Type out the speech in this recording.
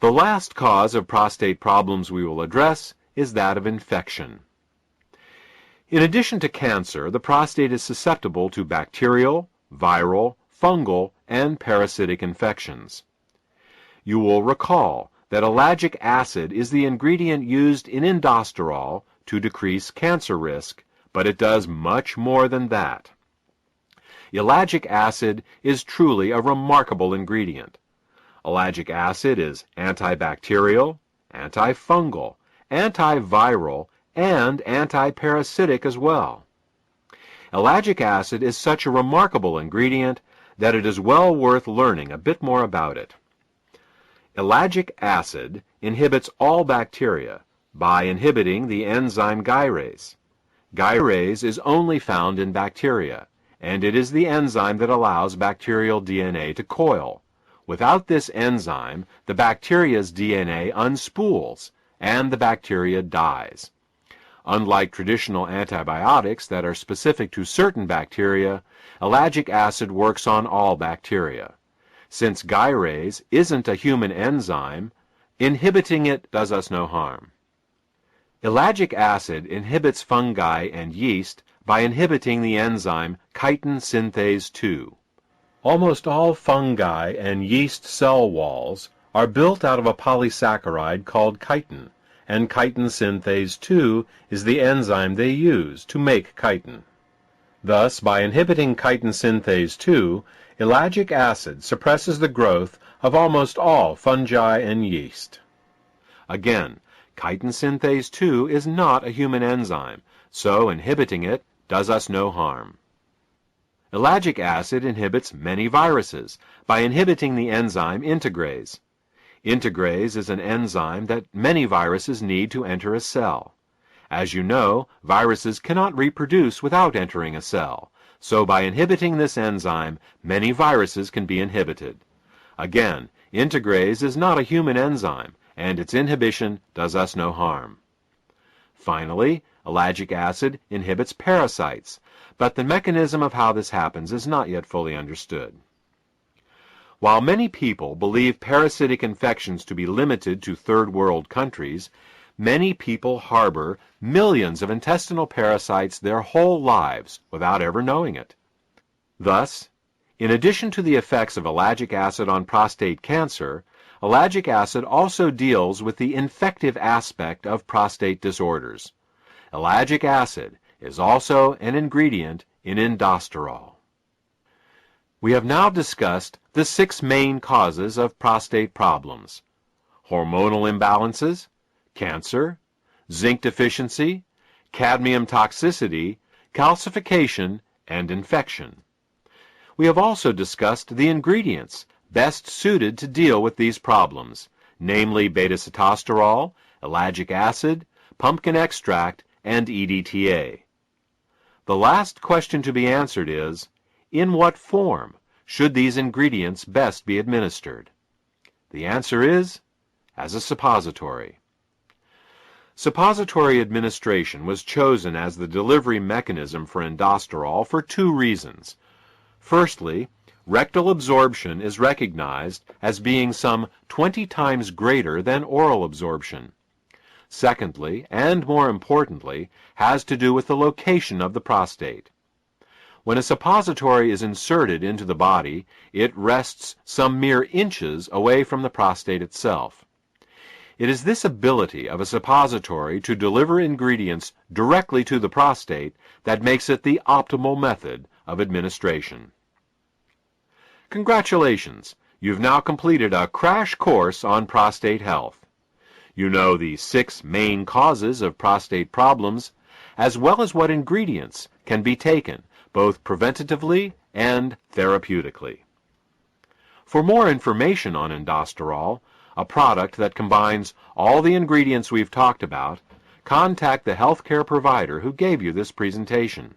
The last cause of prostate problems we will address is that of infection. In addition to cancer, the prostate is susceptible to bacterial, viral, fungal, and parasitic infections. You will recall that ellagic acid is the ingredient used in Endosterol to decrease cancer risk, but it does much more than that. Ellagic acid is truly a remarkable ingredient. Ellagic acid is antibacterial, antifungal, antiviral, and antiparasitic as well. Ellagic acid is such a remarkable ingredient that it is well worth learning a bit more about it. Ellagic acid inhibits all bacteria by inhibiting the enzyme gyrase. Gyrase is only found in bacteria, and it is the enzyme that allows bacterial DNA to coil. Without this enzyme, the bacteria's DNA unspools, and the bacteria dies. Unlike traditional antibiotics that are specific to certain bacteria, ellagic acid works on all bacteria. Since gyrase isn't a human enzyme, inhibiting it does us no harm. Ellagic acid inhibits fungi and yeast by inhibiting the enzyme chitin synthase 2. Almost all fungi and yeast cell walls are built out of a polysaccharide called chitin, and chitin synthase 2 is the enzyme they use to make chitin. Thus, by inhibiting chitin synthase 2, ellagic acid suppresses the growth of almost all fungi and yeast. Again, chitin synthase 2 is not a human enzyme, so inhibiting it does us no harm. Ellagic acid inhibits many viruses by inhibiting the enzyme integrase. Integrase is an enzyme that many viruses need to enter a cell. As you know, viruses cannot reproduce without entering a cell, so by inhibiting this enzyme, many viruses can be inhibited. Again, integrase is not a human enzyme, and its inhibition does us no harm. Finally, ellagic acid inhibits parasites, but the mechanism of how this happens is not yet fully understood. While many people believe parasitic infections to be limited to third world countries, many people harbor millions of intestinal parasites their whole lives without ever knowing it. Thus, in addition to the effects of ellagic acid on prostate cancer, ellagic acid also deals with the infective aspect of prostate disorders. Ellagic acid is also an ingredient in Endosterol. We have now discussed the 6 main causes of prostate problems: hormonal imbalances, cancer, zinc deficiency, cadmium toxicity, calcification, and infection. We have also discussed the ingredients best suited to deal with these problems, namely beta-sitosterol, ellagic acid, pumpkin extract, and EDTA. The last question to be answered is, in what form should these ingredients best be administered? The answer is, as a suppository. Suppository administration was chosen as the delivery mechanism for Endosterol for 2 reasons. Firstly, rectal absorption is recognized as being some 20 times greater than oral absorption. Secondly, and more importantly, has to do with the location of the prostate. When a suppository is inserted into the body, it rests some mere inches away from the prostate itself. It is this ability of a suppository to deliver ingredients directly to the prostate that makes it the optimal method of administration. Congratulations! You've now completed a crash course on prostate health. You know the 6 main causes of prostate problems, as well as what ingredients can be taken, both preventatively and therapeutically. For more information on Endosterol, a product that combines all the ingredients we've talked about, contact the healthcare provider who gave you this presentation.